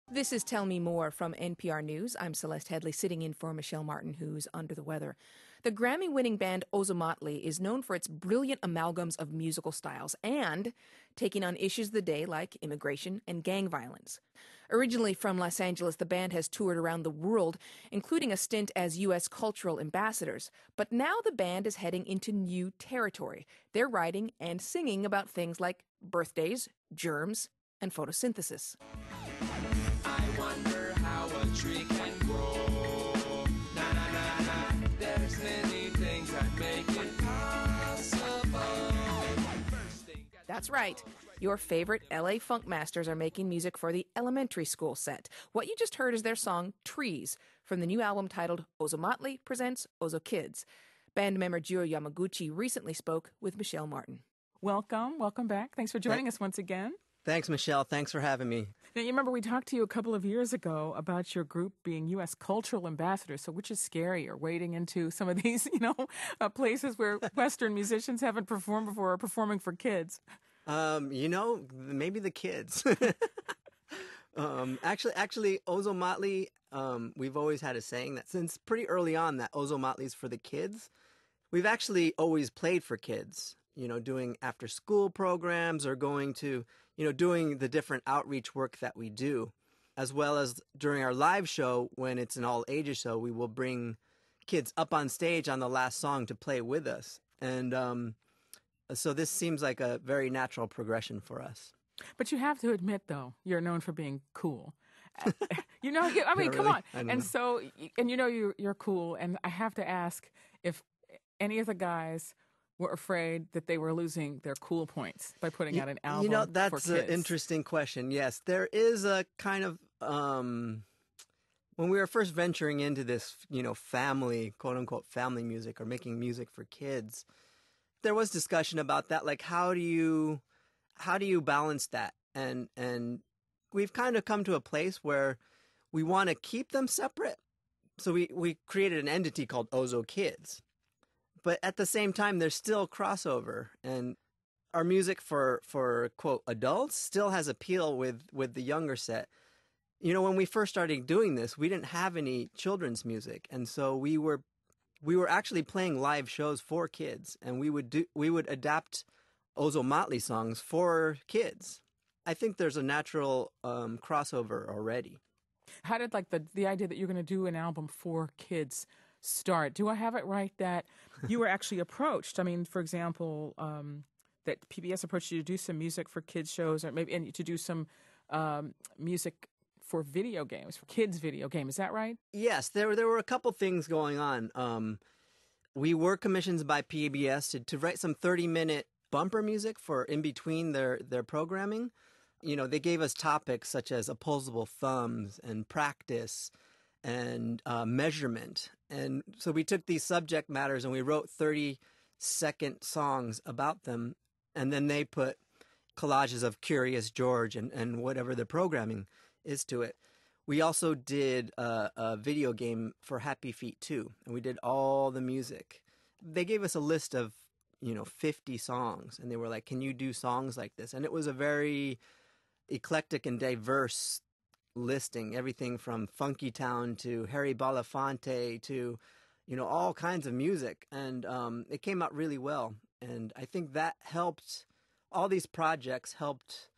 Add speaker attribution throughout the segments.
Speaker 1: This is Tell Me More from NPR News. I'm Celeste Headlee, sitting in for Michel Martin, who's under the weather. The Grammy-winning band Ozomatli is known for its brilliant amalgams of musical styles and taking on issues of the day like immigration and gang violence. Originally from Los Angeles, the band has toured around the world, including a stint as U.S. cultural ambassadors. But now the band is heading into new territory. They're writing and singing about things like birthdays, germs, and photosynthesis.
Speaker 2: I wonder how a tree can grow. Na na na na. There's many things that make it possible.
Speaker 1: That's right. Your favorite LA Funk Masters are making music for the elementary school set. What you just heard is their song Trees from the new album titled Ozomatli presents OzoKidz. Band member Jiro Yamaguchi recently spoke with Michel Martin.
Speaker 3: Welcome back. Thanks for joining us once again.
Speaker 4: Thanks, Michelle. Thanks for having me.
Speaker 3: Now, you remember we talked to you a couple of years ago about your group being U.S. cultural ambassadors. So which is scarier, wading into some of these, places where Western musicians haven't performed before or performing for kids?
Speaker 4: Maybe the kids. Actually, Ozomatli, we've always had a saying that since pretty early on that Ozomatli's for the kids. We've actually always played for kids, doing after-school programs or going to doing the different outreach work that we do, as well as during our live show, when it's an all-ages show, we will bring kids up on stage on the last song to play with us. And so this seems like a very natural progression for us.
Speaker 3: But you have to admit, though, you're known for being cool. Come on. And so, you're cool. And I have to ask if any of the guys were afraid that they were losing their cool points by putting out an album for kids.
Speaker 4: That's an interesting question. Yes, there is a kind of, when we were first venturing into this, family, quote unquote, family music or making music for kids, there was discussion about that. Like, how do you balance that? And we've kind of come to a place where we want to keep them separate. So we created an entity called OzoKidz. But at the same time, there's still crossover, and our music for quote adults still has appeal with the younger set. When we first started doing this, we didn't have any children's music, and so we were actually playing live shows for kids, and we would adapt Ozomatli songs for kids. I think there's a natural crossover already.
Speaker 3: How did the idea that you're going to do an album for kids start? Do I have it right that you were actually approached? I mean, for example, that PBS approached you to do some music for kids shows, or maybe and to do some music for video games, for kids' video game. Is that right?
Speaker 4: Yes, there were a couple things going on. We were commissioned by PBS to write some 30-minute bumper music for in between their programming. They gave us topics such as opposable thumbs and practice and measurement. And so we took these subject matters and we wrote 30-second songs about them. And then they put collages of Curious George and whatever the programming is to it. We also did a video game for Happy Feet 2, and we did all the music. They gave us a list of, 50 songs, and they were like, can you do songs like this? And it was a very eclectic and diverse listing, everything from Funky Town to Harry Belafonte to, all kinds of music. And it came out really well. And I think that helped, all these projects helped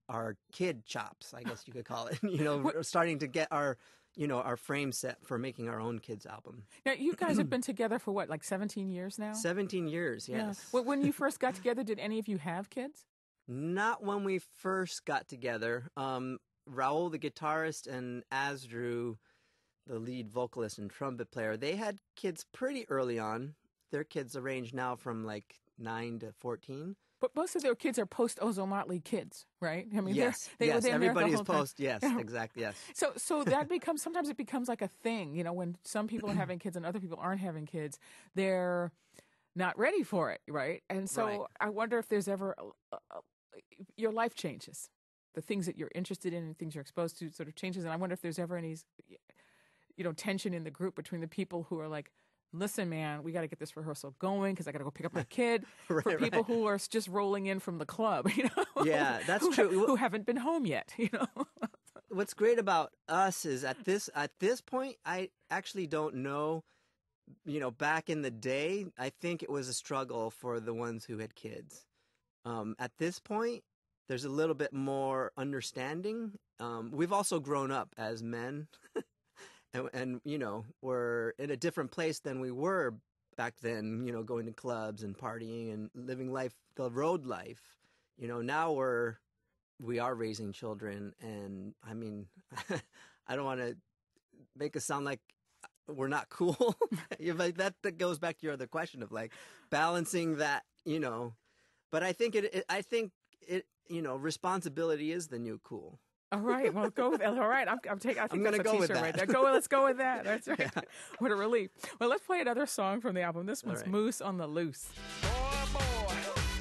Speaker 4: our kid chops, I guess you could call it. We're starting to get our frame set for making our own kids album.
Speaker 3: Now, you guys have been together for what, like 17 years now?
Speaker 4: 17 years, yes.
Speaker 3: Yeah. When you first got together, did any of you have kids?
Speaker 4: Not when we first got together. Raul, the guitarist, and Asdru, the lead vocalist and trumpet player, they had kids pretty early on. Their kids range now from like 9 to 14.
Speaker 3: But most of their kids are post-Ozomatli kids, right? I mean,
Speaker 4: yes, everybody's post. Yes, exactly, yes.
Speaker 3: So that sometimes it becomes like a thing, when some people are having kids and other people aren't having kids, they're not ready for it, right? And so right. I wonder if there's ever, your life changes. The things that you're interested in and things you're exposed to sort of changes. And I wonder if there's ever any, tension in the group between the people who are like, listen, man, we got to get this rehearsal going because I got to go pick up my kid. For people who are just rolling in from the club,
Speaker 4: Yeah, that's true.
Speaker 3: Who haven't been home yet,
Speaker 4: what's great about us is at this point, I actually don't know. Back in the day, I think it was a struggle for the ones who had kids. At this point, there's a little bit more understanding. We've also grown up as men, and we're in a different place than we were back then. Going to clubs and partying and living life, the road life. Now we are raising children, and I mean, I don't want to make us sound like we're not cool. Like that goes back to your other question of like balancing that, but I think responsibility is the new cool.
Speaker 3: All right, well, go with that. All right, I think
Speaker 4: I'm
Speaker 3: that's
Speaker 4: gonna
Speaker 3: a
Speaker 4: go with
Speaker 3: t-shirt
Speaker 4: that.
Speaker 3: right there. Let's go with that. That's right.
Speaker 4: Yeah.
Speaker 3: What a relief. Well, let's play another song from the album. This one's
Speaker 4: right.
Speaker 3: Moose on the Loose.
Speaker 2: Boy,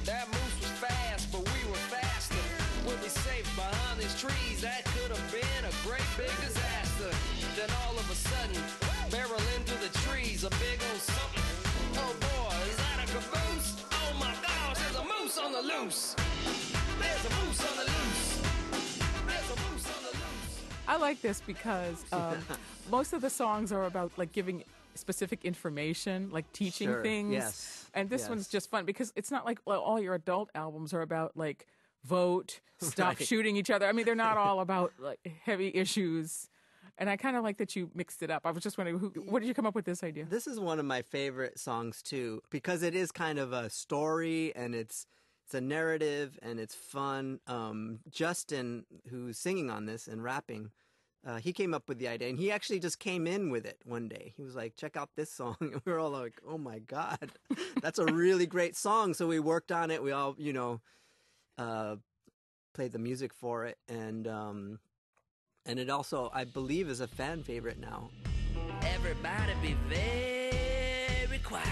Speaker 2: that moose was fast, but we were faster. We'll be safe behind these trees. That could have been a great big disaster. Then all of a sudden, barrel into the trees, a big old something. Oh boy, is that a caboose? Oh my gosh, there's a moose on the loose. There's a moose on the loose. There's a moose on the loose.
Speaker 3: I like this because most of the songs are about like giving specific information, like teaching
Speaker 4: Sure,
Speaker 3: things.
Speaker 4: yes,
Speaker 3: And this
Speaker 4: yes.
Speaker 3: one's just fun because it's not like all your adult albums are about like vote, stop
Speaker 4: Right.
Speaker 3: shooting each other. I mean, they're not all about like heavy issues. And I kind of like that you mixed it up. I was just wondering, what did you come up with this idea?
Speaker 4: This is one of my favorite songs too, because it is kind of a story and it's a narrative and it's fun. Justin, who's singing on this and rapping, he came up with the idea, and he actually just came in with it one day. He was like, check out this song. And we were all like, oh my God, that's a really great song. So we worked on it. We all, played the music for it. And it also, I believe, is a fan favorite now.
Speaker 2: Everybody be very quiet.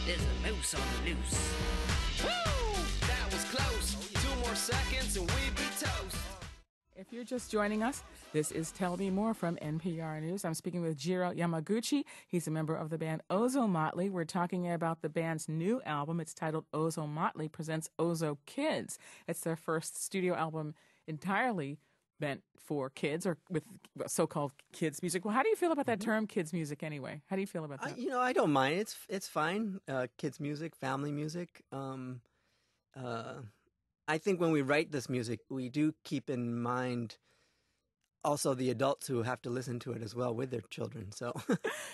Speaker 2: There's a moose on the loose. Woo! That was close. 2 more seconds and we'd be toast.
Speaker 3: If you're just joining us, this is Tell Me More from NPR News. I'm speaking with Jiro Yamaguchi. He's a member of the band Ozomatli. We're talking about the band's new album. It's titled Ozomatli Presents OzoKidz. It's their first studio album entirely meant for kids or with so-called kids music. Well, how do you feel about that term, kids music, anyway? How do you feel about that?
Speaker 4: I don't mind. It's fine. Kids music, family music. I think when we write this music, we do keep in mind also the adults who have to listen to it as well with their children. So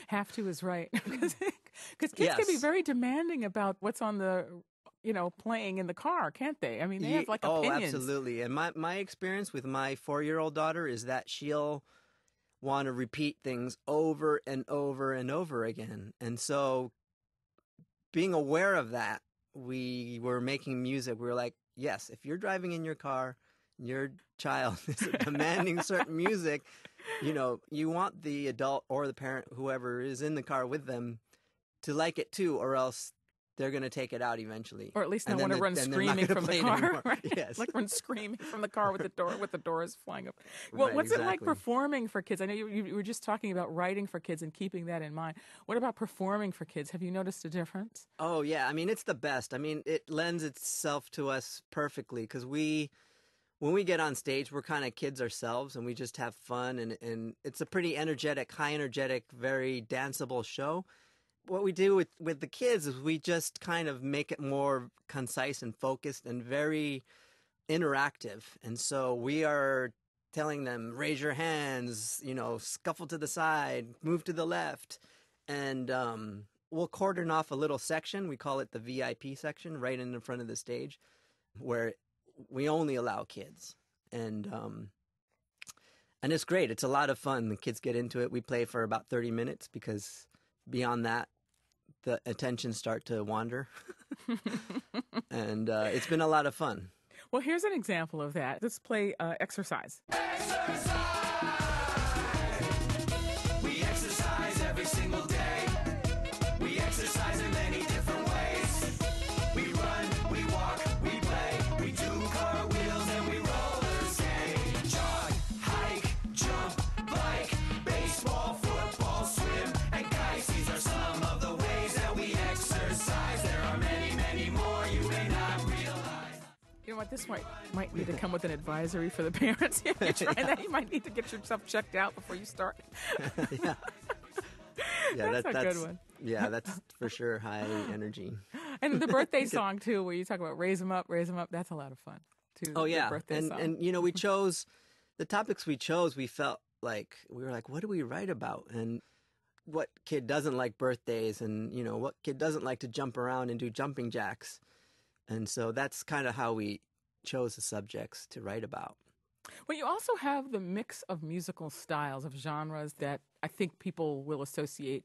Speaker 3: have to is right. Because kids can be very demanding about what's on the playing in the car, can't they? I mean, they have like opinions.
Speaker 4: Oh, absolutely. And my experience with my 4-year-old daughter is that she'll want to repeat things over and over and over again. And so being aware of that, we were making music. We were like, yes, if you're driving in your car, your child is demanding certain music, you want the adult or the parent, whoever is in the car with them, to like it too, or else they're going to take it out eventually.
Speaker 3: Or at least they want to run screaming from the car. Right?
Speaker 4: Yes.
Speaker 3: Like run screaming from the car with the doors flying up. Well,
Speaker 4: Right,
Speaker 3: what's it like
Speaker 4: exactly.
Speaker 3: performing for kids? I know you were just talking about writing for kids and keeping that in mind. What about performing for kids? Have you noticed a difference?
Speaker 4: Oh, yeah. I mean, it's the best. I mean, it lends itself to us perfectly because when we get on stage, we're kind of kids ourselves and we just have fun. And it's a pretty energetic, high energetic, very danceable show. What we do with the kids is we just kind of make it more concise and focused and very interactive. And so we are telling them, raise your hands, scuffle to the side, move to the left. And we'll cordon off a little section. We call it the VIP section right in the front of the stage where we only allow kids. And it's great. It's a lot of fun. The kids get into it. We play for about 30 minutes because beyond that, the attention start to wander. And it's been a lot of fun.
Speaker 3: Well, here's an example of that. Let's play Exercise.
Speaker 2: We exercise every single day. We exercise in many different ways. We run, we walk, we play. We do cartwheels and we roller skate. Jog, hike, jump, bike, baseball, football, swim, and kites. These are some of the ways that we exercise. There are many, many more you may not realize.
Speaker 3: what? This might need to come with an advisory for the parents. If you're trying that, you might need to get yourself checked out before you start.
Speaker 4: Yeah. Yeah,
Speaker 3: that's a good one.
Speaker 4: Yeah, that's for sure high energy.
Speaker 3: And the birthday song, too, where you talk about raise them up, that's a lot of fun, too.
Speaker 4: Oh, yeah.
Speaker 3: Birthday song.
Speaker 4: And, you know, we chose, the topics we chose, we felt like, we were like, what do we write about? And what kid doesn't like birthdays? And, you know, what kid doesn't like to jump around and do jumping jacks? And so that's kind of how we chose the subjects to write about.
Speaker 3: Well, you also have the mix of musical styles, of genres that I think people will associate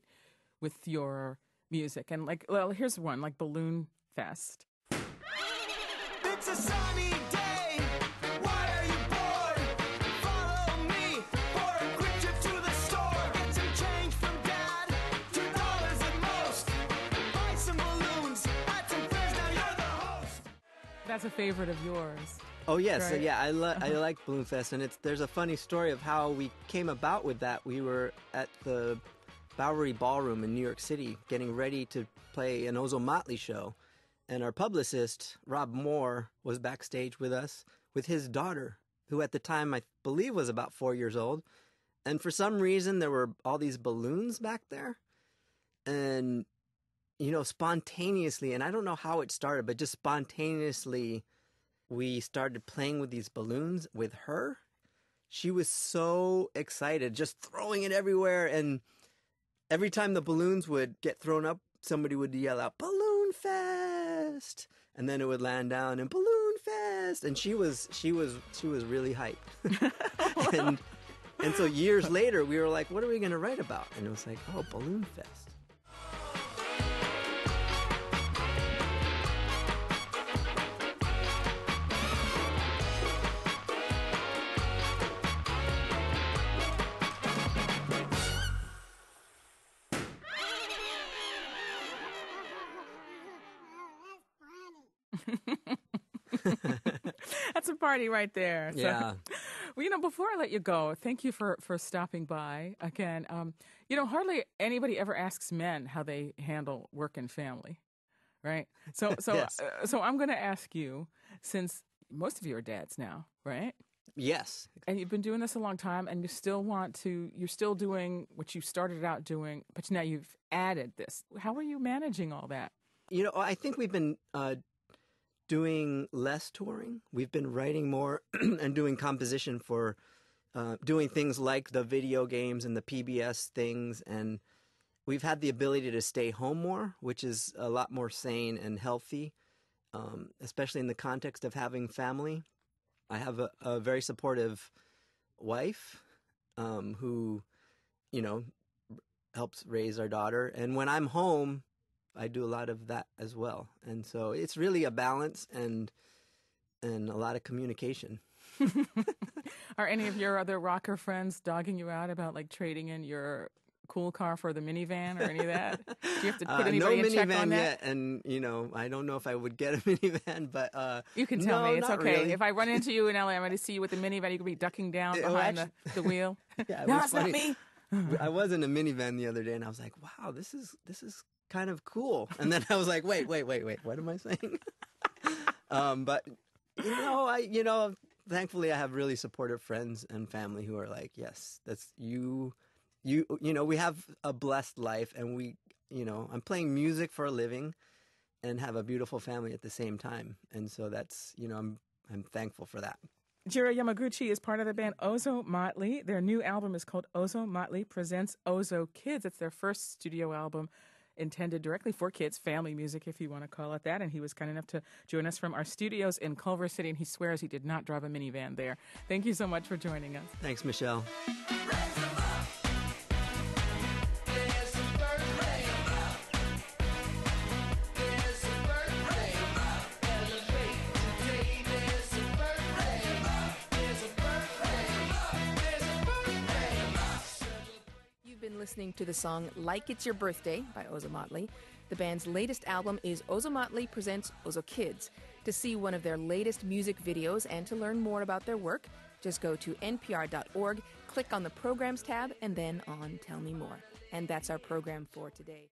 Speaker 3: with your music. And like, well, here's one, like Balloon Fest.
Speaker 2: It's a sunny day. Why are you bored? Follow me for a quick trip to the store. Get some change from Dad. $2 at most. Buy some balloons. Add some friends. Now you're the host.
Speaker 3: That's a favorite of yours.
Speaker 4: Oh, yes.
Speaker 3: Right.
Speaker 4: So, yeah, I like Balloon Fest. And there's a funny story of how we came about with that. We were at the Bowery Ballroom in New York City getting ready to play an Ozomatli show. And our publicist, Rob Moore, was backstage with us with his daughter, who at the time I believe was about 4 years old. And for some reason, there were all these balloons back there. And, you know, spontaneously, and I don't know how it started, but just spontaneously, we started playing with these balloons with her. She was so excited, just throwing it everywhere. And every time the balloons would get thrown up, somebody would yell out, "Balloon Fest!" And then it would land down and "Balloon Fest!" And she was really hyped. and so years later, we were like, what are we going to write about? And it was like, oh, Balloon Fest.
Speaker 3: That's a party right there. So,
Speaker 4: Yeah.
Speaker 3: well, you know, before I let you go, thank you for stopping by again. You know, hardly anybody ever asks men how they handle work and family, right? So
Speaker 4: Yes.
Speaker 3: so I'm going to ask you, since most of you are dads now, right?
Speaker 4: Yes.
Speaker 3: And you've been doing this a long time, and you're still doing what you started out doing, but now you've added this. How are you managing all that?
Speaker 4: You know, I think we've been doing less touring. We've been writing more and doing composition for doing things like the video games and the PBS things. And we've had the ability to stay home more, which is a lot more sane and healthy, especially in the context of having family. I have a very supportive wife who, you know, helps raise our daughter. And when I'm home, I do a lot of that as well. And so it's really a balance and a lot of communication.
Speaker 3: Are any of your other rocker friends dogging you out about like trading in your cool car for the minivan or any of that? Do you have to put anybody in check on
Speaker 4: No minivan
Speaker 3: that?
Speaker 4: yet, and you know, I don't know if I would get a minivan, but
Speaker 3: You can tell
Speaker 4: no,
Speaker 3: me. It's
Speaker 4: not
Speaker 3: okay.
Speaker 4: really.
Speaker 3: If I run into you in LA, I'm going to see you with the minivan. You could be ducking down behind the wheel.
Speaker 4: Yeah, it
Speaker 3: No,
Speaker 4: was
Speaker 3: it's not
Speaker 4: funny.
Speaker 3: me.
Speaker 4: I was in a minivan the other day, and I was like, "Wow, this is kind of cool." And then I was like, "Wait, what am I saying?" But you know, thankfully, I have really supportive friends and family who are like, "Yes, that's you." You know, we have a blessed life, and we, you know, I'm playing music for a living, and have a beautiful family at the same time, and so that's, you know, I'm thankful for that.
Speaker 3: Jiro Yamaguchi is part of the band Ozomatli. Their new album is called Ozomatli Presents OzoKidz. It's their first studio album intended directly for kids, family music, if you want to call it that. And he was kind enough to join us from our studios in Culver City, and he swears he did not drive a minivan there. Thank you so much for joining us.
Speaker 4: Thanks, Michelle.
Speaker 1: Listening to the song Like It's Your Birthday by Ozomatli. The band's latest album is Ozomatli Presents OzoKidz. To see one of their latest music videos and to learn more about their work, just go to npr.org, click on the Programs tab, and then on Tell Me More. And that's our program for today.